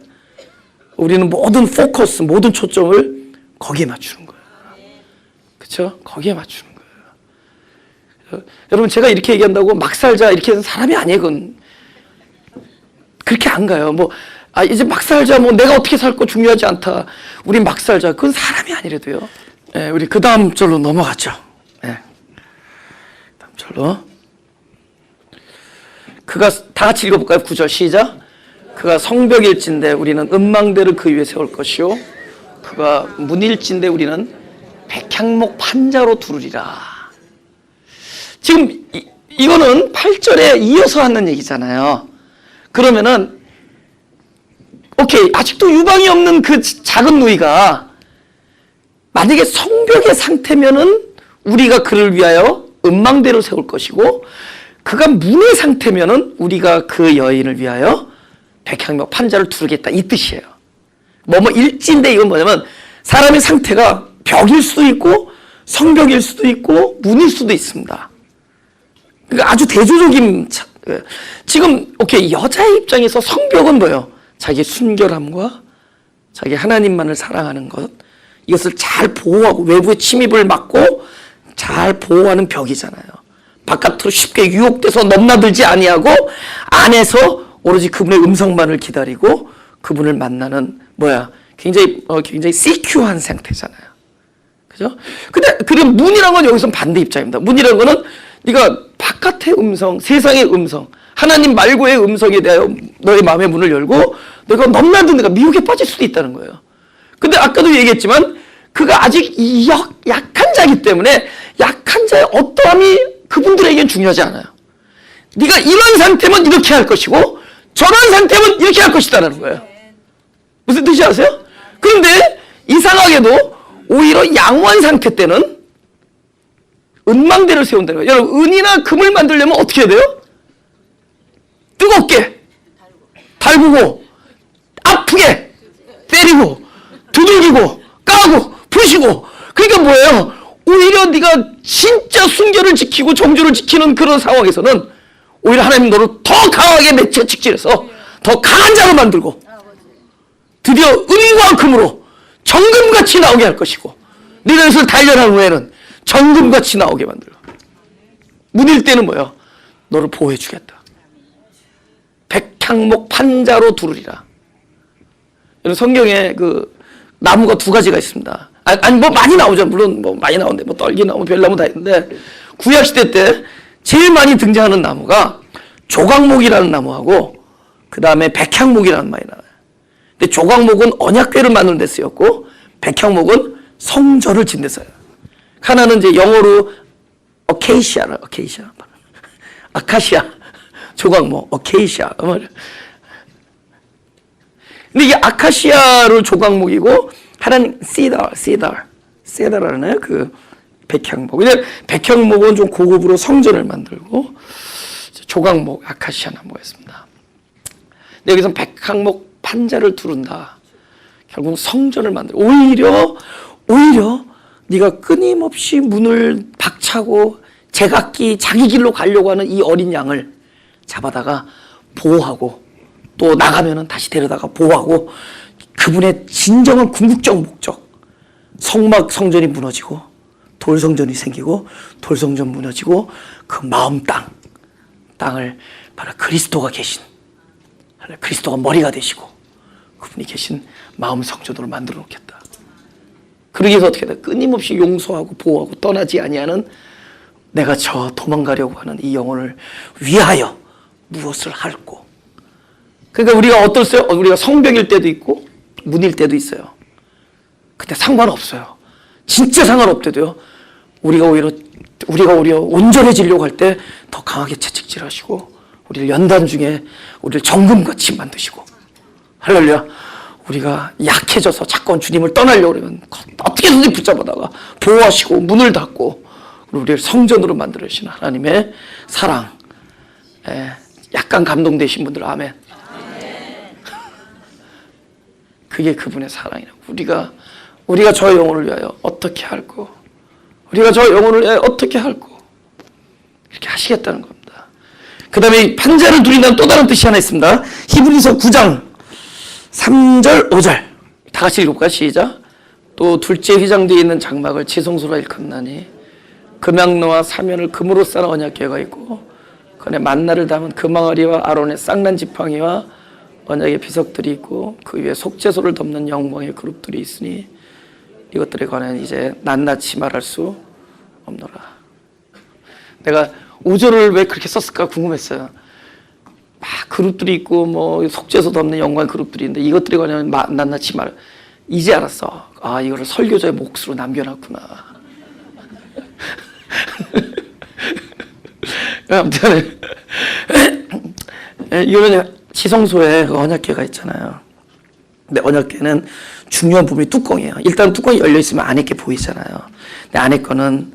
우리는 모든 포커스, 모든 초점을 거기에 맞추는 거예요. 그렇죠? 거기에 맞추는 거예요. 여러분, 제가 이렇게 얘기한다고 막 살자 이렇게 하는 사람이 아니에요. 그건 그렇게 안 가요. 이제 막 살자, 내가 어떻게 살 거 중요하지 않다. 우리 막 살자. 그건 사람이 아니래도요. 네, 우리 그 다음 절로 넘어갔죠. 네. 다음 절로. 그가 다 같이 읽어볼까요? 9절 시작. 그가 성벽일진데 우리는 음망대를 그 위에 세울 것이요 그가 문일진데 우리는 백향목 판자로 두르리라. 지금 이거는 8절에 이어서 하는 얘기잖아요. 그러면은 오케이, 아직도 유방이 없는 그 작은 누이가 만약에 성벽의 상태면은 우리가 그를 위하여 음망대로 세울 것이고, 그가 문의 상태면은 우리가 그 여인을 위하여 백향목 판자를 두르겠다, 이 뜻이에요. 일지인데 이건 뭐냐면 사람의 상태가 벽일 수도 있고 성벽일 수도 있고 문일 수도 있습니다. 그러니까 아주 대조적인, 지금 오케이, 여자의 입장에서 성벽은 뭐예요? 자기 순결함과 자기 하나님만을 사랑하는 것, 이것을 잘 보호하고 외부의 침입을 막고 잘 보호하는 벽이잖아요. 바깥으로 쉽게 유혹돼서 넘나들지 아니하고 안에서 오로지 그분의 음성만을 기다리고 그분을 만나는 굉장히 시큐한 상태잖아요. 그죠? 근데 그럼 문이란 건 여기서 반대 입장입니다. 문이라는 거는 네가 바깥의 음성, 세상의 음성, 하나님 말고의 음성에 대하여 너의 마음의 문을 열고 너가 넘나든 내가 미혹에 빠질 수도 있다는 거예요. 근데 아까도 얘기했지만 그가 아직 약한 자이기 때문에 약한 자의 어떠함이 그분들에겐 중요하지 않아요. 네가 이런 상태면 이렇게 할 것이고 저런 상태면 이렇게 할 것이다라는 거예요. 무슨 뜻이 아세요? 그런데 이상하게도 오히려 양호한 상태 때는 은망대를 세운다는 거예요. 여러분, 은이나 금을 만들려면 어떻게 해야 돼요? 뜨겁게 달구고 아프게 때리고 두들기고 까고 부시고. 그러니까 뭐예요? 오히려 네가 진짜 순결을 지키고 정주를 지키는 그런 상황에서는 오히려 하나님 너를 더 강하게 맺혀 직질해서 더 강한 자로 만들고 드디어 은과 금으로 정금같이 나오게 할 것이고, 네가 이것을 단련한 후에는 정금같이 나오게 만들고, 문일 때는 뭐예요? 너를 보호해 주겠다. 백향목 판자로 두르리라. 여러분, 성경에 그 나무가 두 가지가 있습니다. 아니 많이 나오죠. 물론 많이 나오는데 떨기나무, 별나무 다 있는데, 구약시대 때 제일 많이 등장하는 나무가 조각목이라는 나무하고 그 다음에 백향목이라는 말이 나와요. 근데 조각목은 언약궤를 만드는 데 쓰였고 백향목은 성전을 짓는 데 써요. 하나는 이제 영어로 아카시아, 조각목, 어케이시아. 근데 이게 아카시아를 조각목이고 하나는 시다라는 그 백향목. 근데 백향목은 좀 고급으로 성전을 만들고, 조각목, 아카시아 나무가 있습니다. 근데 여기서 백향목 판자를 두른다. 결국 성전을 만들고, 오히려 네가 끊임없이 문을 박차고 제각기 자기 길로 가려고 하는 이 어린 양을 잡아다가 보호하고, 또 나가면은 다시 데려다가 보호하고, 그분의 진정한 궁극적 목적, 성전이 무너지고 돌성전이 생기고 돌성전 무너지고 그 마음 땅을 바로 그리스도가 계신, 그리스도가 머리가 되시고 그분이 계신 마음 성전으로 만들어 놓겠다. 그러기 위해서 어떻게 돼? 끊임없이 용서하고 보호하고 떠나지 아니하는, 내가 저 도망가려고 하는 이 영혼을 위하여 무엇을 할꼬. 그러니까 우리가 어떨까요? 우리가 성벽일 때도 있고 문일 때도 있어요. 근데 상관없어요. 진짜 상관없대도요. 우리가 오히려 온전해지려고 할 때 더 강하게 채찍질하시고 우리를 연단 중에 우리를 정금같이 만드시고, 할렐루야. 우리가 약해져서 자꾸 주님을 떠나려고 그러면 어떻게든지 붙잡아다가 보호하시고 문을 닫고 우리를 성전으로 만들으시는 하나님의 사랑. 약간 감동되신 분들 아멘. 그게 그분의 사랑이라고. 우리가 저 영혼을 위하여 어떻게 할꼬, 우리가 저 영혼을 위하여 어떻게 할꼬, 이렇게 하시겠다는 겁니다. 그 다음에 판자를 두린다는 또 다른 뜻이 하나 있습니다. 히브리서 9장 3절 5절 다 같이 읽어볼까요? 시작. 또 둘째 휘장되어 있는 장막을 지성소로 일컫나니 금양로와 사면을 금으로 쌓은 언약궤가 있고 그 안에 만나를 담은 금항아리와 아론의 쌍난 지팡이와 언약의 비석들이 있고 그 위에 속죄소를 덮는 영광의 그룹들이 있으니 이것들에 관하여 이제 낱낱이 말할 수 없노라. 내가 5절을 왜 그렇게 썼을까 궁금했어요. 막 그룹들이 있고 속죄소 덮는 영광의 그룹들이 있는데 이것들에 관하여 낱낱이 이제 알았어. 아, 이거를 설교자의 몫으로 남겨놨구나. 아무튼 이거는 지성소에 그 언약궤가 있잖아요. 근데 언약궤는 중요한 부분이 뚜껑이에요. 일단 뚜껑이 열려 있으면 안에 게 보이잖아요. 근데 안에 거는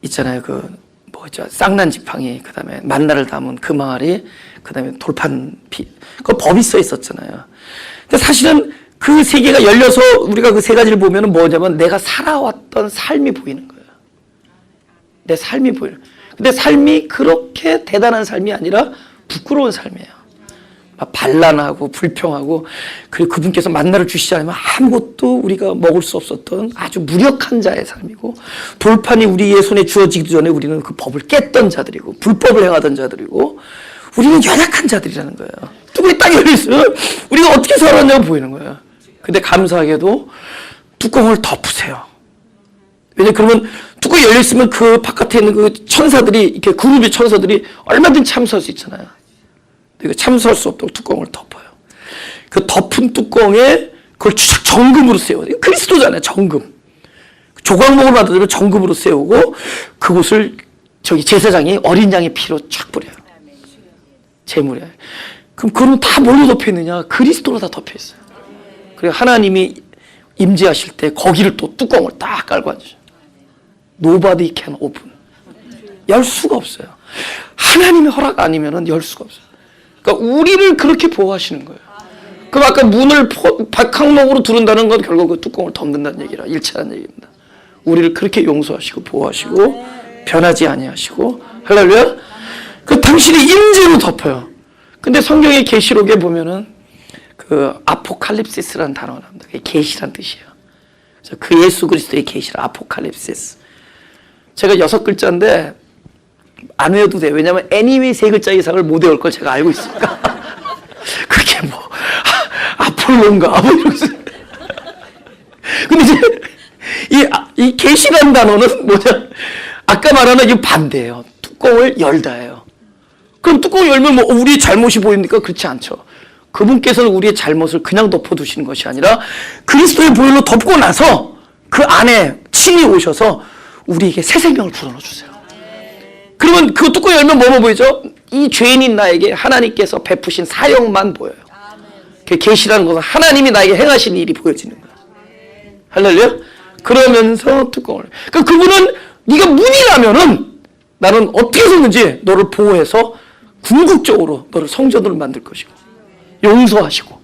있잖아요. 그 뭐죠? 쌍난 지팡이, 그다음에 만나를 담은 금알이, 그다음에 돌판 피. 그 법이 써 있었잖아요. 근데 사실은 그 세 개가 열려서 우리가 그 세 가지를 보면은 뭐냐면 내가 살아왔던 삶이 보이는 거예요. 내 삶이 보여요. 근데 삶이 그렇게 대단한 삶이 아니라 부끄러운 삶이에요. 막 반란하고 불평하고, 그리고 그분께서 만나를 주시지 않으면 아무것도 우리가 먹을 수 없었던 아주 무력한 자의 삶이고, 돌판이 우리의 손에 주어지기 전에 우리는 그 법을 깼던 자들이고 불법을 행하던 자들이고, 우리는 연약한 자들이라는 거예요. 뚜껑이 딱 열려있으면 우리가 어떻게 살았냐고 보이는 거예요. 근데 감사하게도 뚜껑을 덮으세요. 왜냐면 그러면 뚜껑이 열려있으면 그 바깥에 있는 그 천사들이, 이렇게 그룹의 천사들이 얼마든지 참수할 수 있잖아요. 이거 참수할 수 없도록 뚜껑을 덮어요. 그 덮은 뚜껑에 그걸 추적 정금으로 세워요. 그리스도잖아요. 정금. 조각목을 받아들여 정금으로 세우고, 그곳을 저기 제사장이 어린 양의 피로 쫙 뿌려요. 제물에. 그럼 그건 다 뭘로 덮여 있느냐? 그리스도로 다 덮여 있어요. 그리고 하나님이 임재하실 때 거기를 또 뚜껑을 딱 깔고 앉으셔요. Nobody can open. 열 수가 없어요. 하나님의 허락 아니면은 열 수가 없어요. 그러니까 우리를 그렇게 보호하시는 거예요. 그럼 아까 문을 박항목으로 두른다는 건 결국 그 뚜껑을 덮는다는 얘기라, 일치하는 얘기입니다. 우리를 그렇게 용서하시고 보호하시고 변하지 아니하시고, 할렐루야. 그 당신의 임재로 덮어요. 근데 성경의 계시록에 보면은 그 아포칼립시스라는 단어가 나옵니다. 그게 계시란 뜻이에요. 그래서 그 예수 그리스도의 계시라, 아포칼립시스. 제가 6글자인데 안 외워도 돼요. 왜냐하면 애니메 3글자 이상을 못 외울 걸 제가 알고 있으니까. 그게 뭐 아폴로인가 뭐 이러면서. 근데 이제 이 계시라는 단어는 뭐냐? 아까 말하는 이 반대예요. 뚜껑을 열다예요. 그럼 뚜껑을 열면 뭐 우리의 잘못이 보입니까? 그렇지 않죠. 그분께서는 우리의 잘못을 그냥 덮어두시는 것이 아니라 그리스도의 보혈로 덮고 나서 그 안에 친히 오셔서 우리에게 새 생명을 불어넣어 주세요. 그러면 그 뚜껑 열면 뭐뭐 보이죠? 이 죄인인 나에게 하나님께서 베푸신 사역만 보여요. 그 계시라는 것은 하나님이 나에게 행하신 일이 보여지는 거예요. 할렐루야. 그러면서 뚜껑을. 그러니까 그분은 네가 문이라면은 나는 어떻게 해서든지 너를 보호해서 궁극적으로 너를 성전으로 만들 것이고 용서하시고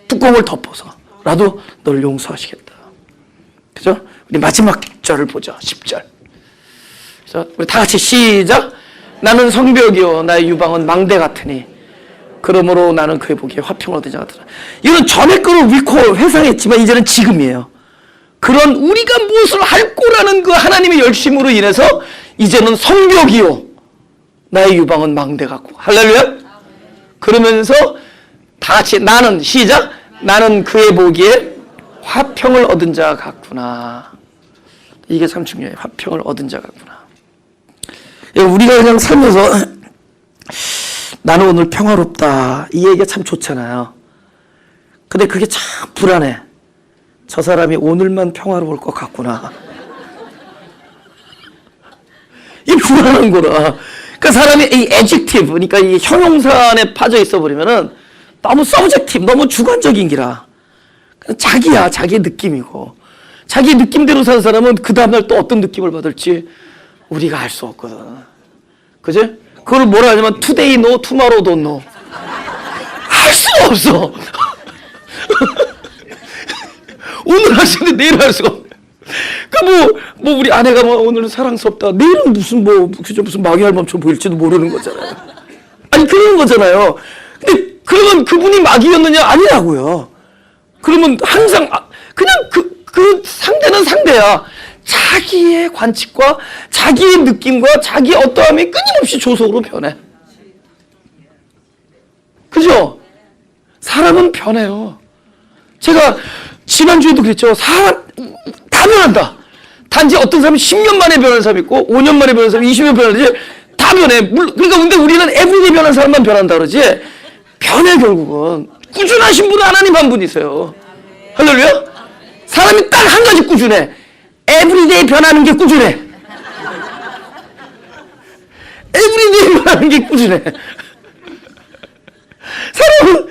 뚜껑을 덮어서라도 너를 용서하시겠다. 그죠? 우리 마지막 절을 보죠. 10절. 그래서 우리 다 같이 시작. 나는 성벽이요 나의 유방은 망대 같으니 그러므로 나는 그의 보기에 화평을 얻으자 같으라. 이건 전에 거를 회상했지만 이제는 지금이에요. 그런 우리가 무엇을 할 거라는 그 하나님의 열심으로 인해서 이제는 성벽이요 나의 유방은 망대 같고, 할렐루야. 그러면서 다 같이 나는 시작. 나는 그의 보기에 화평을 얻은 자 같구나. 이게 참 중요해요. 화평을 얻은 자 같구나. 우리가 그냥 살면서 나는 오늘 평화롭다 이 얘기가 참 좋잖아요. 근데 그게 참 불안해. 저 사람이 오늘만 평화로울 것 같구나. 이 불안한 거라. 그러니까 사람이 이 adjective, 그러니까 이 형용사 안에 빠져 있어 버리면은 너무 subjective, 너무 주관적인 기라. 자기야, 자기의 느낌이고. 자기 느낌대로 사는 사람은 그 다음날 또 어떤 느낌을 받을지 우리가 알 수 없거든. 그지? 그걸 뭐라 하냐면 today no, tomorrow don't know. 알 수가 없어. 오늘 할 수 있는데 내일 할 수가 없네. 그러니까 뭐 우리 아내가 뭐 오늘은 사랑스럽다. 내일은 무슨 무슨 마귀 할멈처럼 보일지도 모르는 거잖아요. 아니 그런 거잖아요. 근데 그러면 그분이 마귀였느냐? 아니라고요. 그러면 항상 그냥 그 상대는 상대야. 자기의 관측과 자기의 느낌과 자기의 어떠함이 끊임없이 조속으로 변해. 그죠? 사람은 변해요. 제가 지난주에도 그랬죠. 사람 다 변한다. 단지 어떤 사람은 10년 만에 변하는 사람이 있고 5년 만에 변하는 사람이 20년 변하는지 다 변해. 그러니까 근데 우리는 에브리데이 변한 사람만 변한다 그러지. 변해 결국은. 꾸준하신 분은 하나님 한 분이세요. 할렐루야? 사람이 딱 한 가지 꾸준해. 에브리데이 변하는 게 꾸준해. 에브리데이만 하는 게 꾸준해. 사람은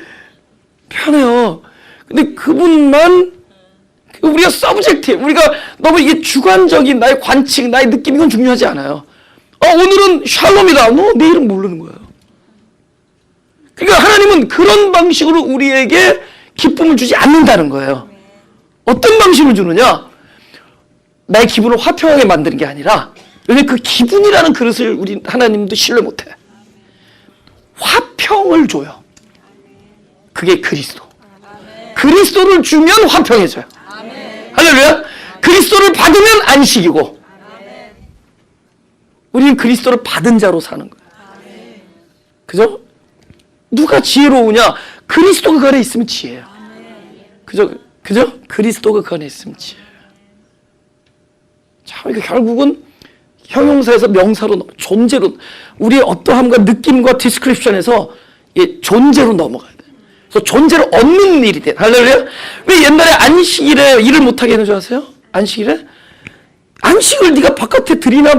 편해요. 근데 그분만 우리가 서브젝티브, 우리가 너무 이게 주관적인 나의 관측, 나의 느낌 이건 중요하지 않아요. 오늘은 샬롬이다. 너 내일은 모르는 거예요. 그러니까 하나님은 그런 방식으로 우리에게 기쁨을 주지 않는다는 거예요. 어떤 방식으로 주느냐? 나의 기분을 화평하게 만드는 게 아니라, 왜냐면 그 기분이라는 그릇을 우리 하나님도 신뢰 못해. 화평을 줘요. 그게 그리스도. 그리스도를 주면 화평해져요. 할렐루야. 그리스도를 받으면 안식이고, 우리는 그리스도를 받은 자로 사는 거예요. 그죠? 누가 지혜로우냐? 그리스도가 그 안에 있으면 지혜예요. 그죠? 그리스도가 그 안에 있으면 지혜예요. 자, 그러니까 결국은 형용사에서 명사로, 존재로, 우리의 어떠함과 느낌과 디스크립션에서 존재로 넘어가야 돼. 그래서 존재를 얻는 일이 돼. 할렐루야. 왜 옛날에 안식일에 일을 못하게 하는 줄 아세요? 안식일에? 안식을 네가 바깥에 들에나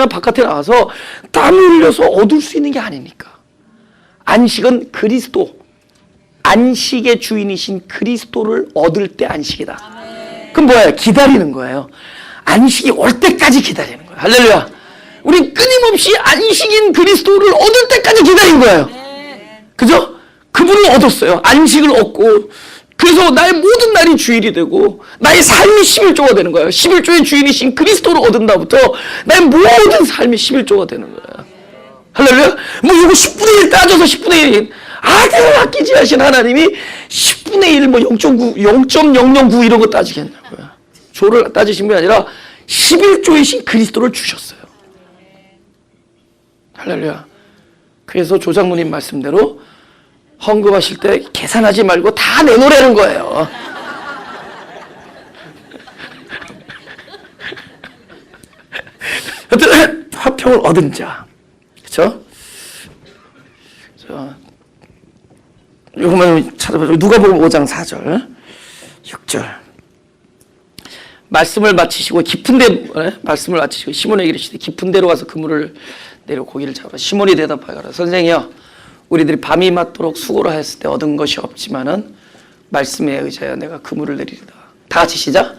바깥에 나와서 땀 흘려서 얻을 수 있는 게 아니니까. 안식은 그리스도, 안식의 주인이신 그리스도를 얻을 때 안식이다. 그럼 뭐예요? 기다리는 거예요. 안식이 올 때까지 기다리는 거예요. 할렐루야. 우리 끊임없이 안식인 그리스도를 얻을 때까지 기다린 거예요. 그죠? 그분을 얻었어요. 안식을 얻고, 그래서 나의 모든 날이 주일이 되고 나의 삶이 11조가 되는 거예요. 11조의 주인이신 그리스도를 얻은 다부터 나의 모든 삶이 11조가 되는 거예요. 할렐루야. 뭐 이거 10분의 1 따져서 10분의 1 아들을 아끼지 하신 하나님이 10분의 1 뭐 0.009 이런 거 따지겠냐고요. 조를 따지신 게 아니라 11조이신 그리스도를 주셨어요. 할렐루야. 그래서 조장모님 말씀대로 헌금하실 때 계산하지 말고 다 내놓으라는 거예요. 화평을 얻은 자. 그렇죠? 요거만 찾아보죠. 누가복음 5장 4절 6절 말씀을 마치시고 깊은 데 말씀을 마치시고 시몬에게 이르시되 깊은 데로 가서 그물을 내려 고기를 잡으라. 시몬이 대답하여라. 선생이여, 우리들이 밤이 맞도록 수고를 했을 때 얻은 것이 없지만은 말씀에 의지하여 내가 그물을 내리리다. 다 같이 시작.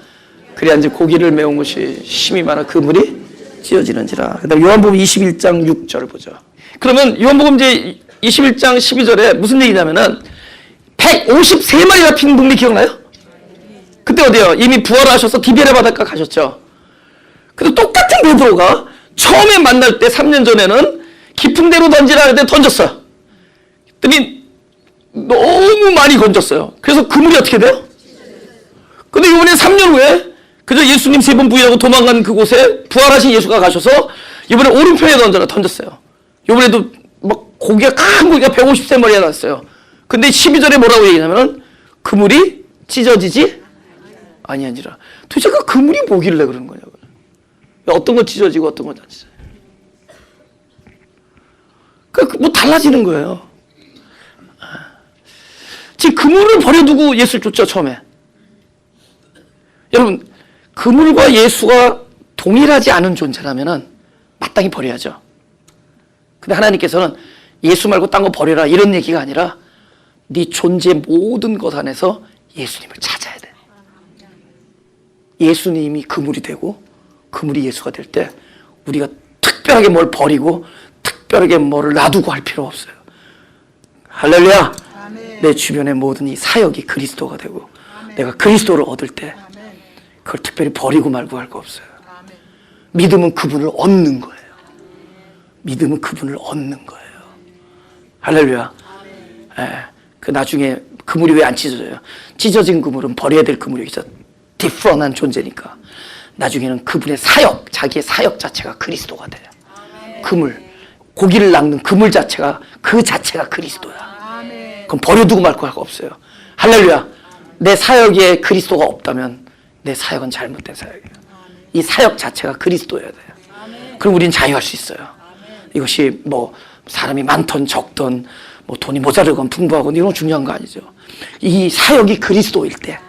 그래야 이제 고기를 메운 것이 힘이 많아 그물이 찢어지는지라. 그다음 요한복음 21장 6절 보죠. 그러면 요한복음 이제 21장 12절에 무슨 얘기냐면은 153마리가 핀 동네 기억나요? 그때 어디요? 이미 부활하셔서 디베레 바닷가 가셨죠. 근데 똑같은 베드로가 처음에 만날 때 3년 전에는 깊은 데로 던지라 할 때 던졌어요. 그랬더니 너무 많이 건졌어요. 그래서 그물이 어떻게 돼요? 근데 이번에 3년 후에 그저 예수님 3번 부인하고 도망간 그곳에 부활하신 예수가 가셔서 이번에 오른편에 던졌어요. 이번에도 막 고기가 큰 고기가 153마리가 났어요. 근데 12절에 뭐라고 얘기하냐면은 그물이 찢어지지 아니한지라. 도대체 그 그물이 뭐길래 그러는 거냐고요. 어떤 건 찢어지고 어떤 건 안 찢어져요. 뭐 달라지는 거예요. 지금 그물을 버려두고 예수를 쫓죠, 처음에. 여러분, 그물과 예수가 동일하지 않은 존재라면은 마땅히 버려야죠. 근데 하나님께서는 예수 말고 딴 거 버려라 이런 얘기가 아니라 네 존재 모든 것 안에서 예수님을 찾아야 돼. 예수님이 그물이 되고 그물이 예수가 될 때 우리가 특별하게 뭘 버리고 특별하게 뭐를 놔두고 할 필요 없어요. 할렐루야. 아멘. 내 주변의 모든 이 사역이 그리스도가 되고 아멘. 내가 그리스도를 얻을 때 아멘. 그걸 특별히 버리고 말고 할 거 없어요. 아멘. 믿음은 그분을 얻는 거예요. 믿음은 그분을 얻는 거예요. 할렐루야. 그 나중에 그물이 왜 안 찢어져요? 찢어진 그물은 버려야 될 그물이죠. 디프런한 존재니까. 나중에는 그분의 사역, 자기의 사역 자체가 그리스도가 돼요. 그물, 고기를 낚는 그물 자체가 그 자체가 그리스도야. 그럼 버려두고 말 거 없어요. 할렐루야. 내 사역에 그리스도가 없다면 내 사역은 잘못된 사역이에요. 이 사역 자체가 그리스도여야 돼요. 그럼 우리는 자유할 수 있어요. 이것이 뭐 사람이 많던 적던 뭐 돈이 모자르건 풍부하건 이런 건 중요한 거 아니죠. 이 사역이 그리스도일 때,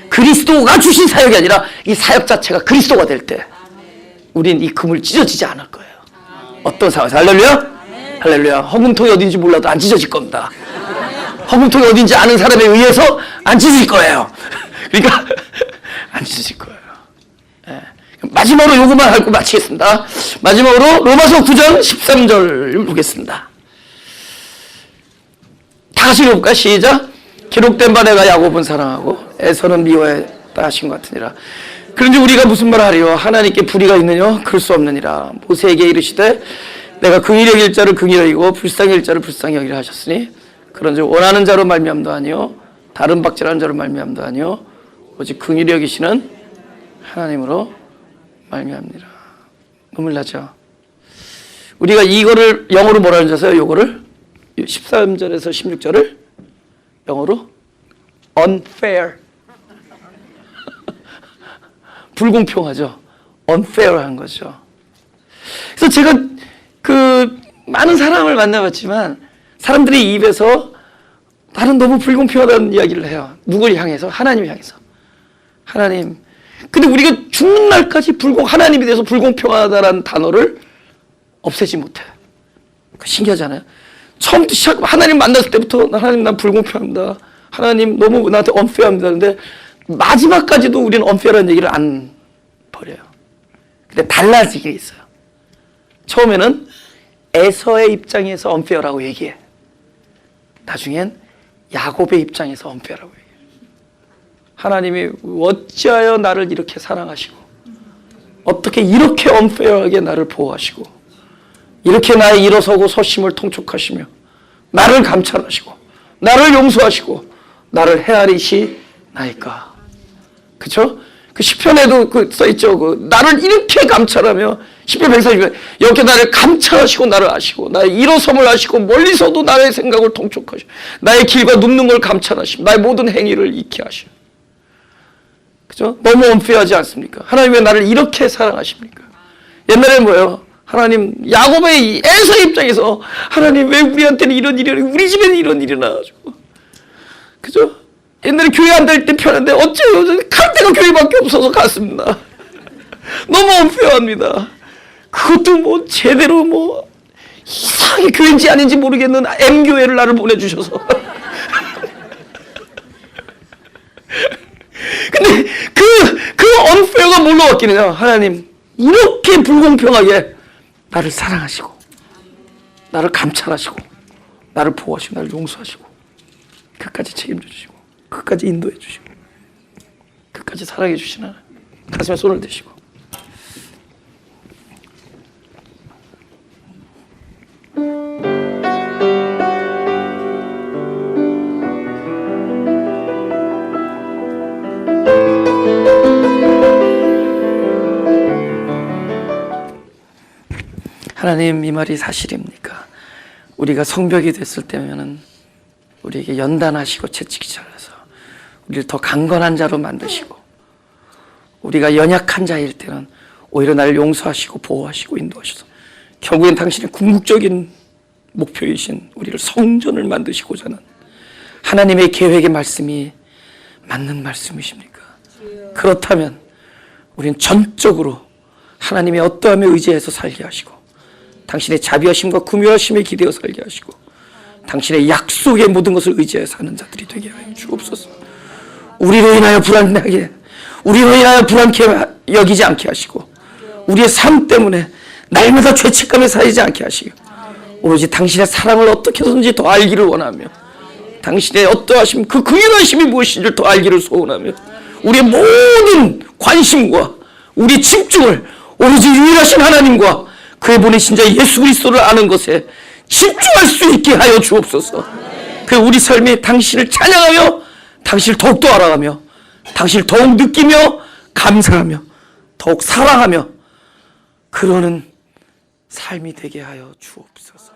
그리스도가 주신 사역이 아니라 이 사역 자체가 그리스도가 될 때 우린 이 그물 찢어지지 않을 거예요. 어떤 상황에서. 할렐루야? 할렐루야. 허문통이 어딘지 몰라도 안 찢어질 겁니다. 허문통이 어딘지 아는 사람에 의해서 안 찢어질 거예요. 그러니까 안 찢어질 거예요. 예. 마지막으로 요것만 하고 마치겠습니다. 마지막으로 로마서 9장 13절을 보겠습니다. 다 같이 읽어볼까? 시작. 기록된 바 내가 야곱은 사랑하고 에서는 미워했다 하신 것 같으니라. 그런지 우리가 무슨 말을 하리요? 하나님께 불의가 있느냐? 그럴 수 없느니라. 모세에게 이르시되 내가 긍휼히 여길 자를 긍휼히 여기고 불쌍히 여길 자를 불쌍히 여기라 하셨으니 그런즉 원하는 자로 말미암도 아니요 다른 박질하는 자로 말미암도 아니요 오직 긍휼히 여기시는 하나님으로 말미암니라. 눈물 나죠? 우리가 이거를 영어로 뭐라 하는지 아세요? 요거를 13절에서 16절을 영어로 unfair 불공평하죠. unfair한 거죠. 그래서 제가 그 많은 사람을 만나봤지만 사람들이 입에서 나는 너무 불공평하다는 이야기를 해요. 누굴 향해서? 하나님을 향해서. 하나님. 근데 우리가 죽는 날까지 하나님에 대해서 불공평하다라는 단어를 없애지 못해. 신기하잖아요. 처음부터 하나님 만났을 때부터 하나님 난 불공평합니다. 하나님 너무 나한테 unfair합니다. 근데 마지막까지도 우리는 unfair한 얘기를 안 버려요. 근데 달라지게 있어요. 처음에는 에서의 입장에서 unfair라고 얘기해. 나중엔 야곱의 입장에서 unfair라고 얘기해. 하나님이 어찌하여 나를 이렇게 사랑하시고 어떻게 이렇게 unfair하게 나를 보호하시고 이렇게 나의 일어서고 서심을 통촉하시며 나를 감찰하시고 나를 용서하시고 나를 헤아리시나이까. 그쵸? 그 시편에도 써있죠. 나를 이렇게 감찰하며 시편 140편 이렇게 나를 감찰하시고 나를 아시고 나의 일어섬을 아시고 멀리서도 나의 생각을 통촉하시고 나의 길과 눕는 걸 감찰하시고 나의 모든 행위를 익히 하시고. 그죠? 너무 unfair하지 않습니까? 하나님 왜 나를 이렇게 사랑하십니까? 옛날에는 뭐예요? 하나님 야곱의 에서의 입장에서 하나님 왜 우리한테는 이런 일이 우리 집에는 이런 일이 나가지고. 그죠? 옛날에 교회 안 다닐 때 편한데 어째요? 갈 데가 교회밖에 없어서 갔습니다. 너무 unfair합니다. 그것도 뭐 제대로 뭐 이상하게 교회인지 아닌지 모르겠는 M교회를 나를 보내주셔서. 근데 그 unfair가 뭘로 바뀌느냐? 하나님 이렇게 불공평하게 나를 사랑하시고 나를 감찰하시고 나를 보호하시고 나를 용서하시고 끝까지 책임져 주시고 끝까지 인도해 주시고 끝까지 사랑해 주시는 가슴에 손을 대시고. 하나님 이 말이 사실입니까? 우리가 성벽이 됐을 때면은 우리에게 연단하시고 채찍이 잘라서 우리를 더 강건한 자로 만드시고 우리가 연약한 자일 때는 오히려 나를 용서하시고 보호하시고 인도하셔서 결국엔 당신의 궁극적인 목표이신 우리를 성전을 만드시고자 하는 하나님의 계획의 말씀이 맞는 말씀이십니까? 그렇다면 우리는 전적으로 하나님의 어떠함에 의지해서 살게 하시고 당신의 자비하심과 긍휼하심에 기대어 살게 하시고 당신의 약속의 모든 것을 의지하여 사는 자들이 되게 하여 주옵소서. 우리로 인하여 불안하게 우리로 인하여 불안케 여기지 않게 하시고 우리의 삶 때문에 날마다 죄책감에 쌓이지 않게 하시고 오로지 당신의 사랑을 어떻게 해서든지 더 알기를 원하며 당신의 어떠하심 그 긍휼하심이 무엇인지를 더 알기를 소원하며 우리의 모든 관심과 우리 집중을 오로지 유일하신 하나님과 그의 보내신 자 예수 그리스도를 아는 것에 집중할 수 있게 하여 주옵소서. 그 우리 삶이 당신을 찬양하며 당신을 더욱더 알아가며 당신을 더욱 느끼며 감사하며 더욱 사랑하며 그러는 삶이 되게 하여 주옵소서.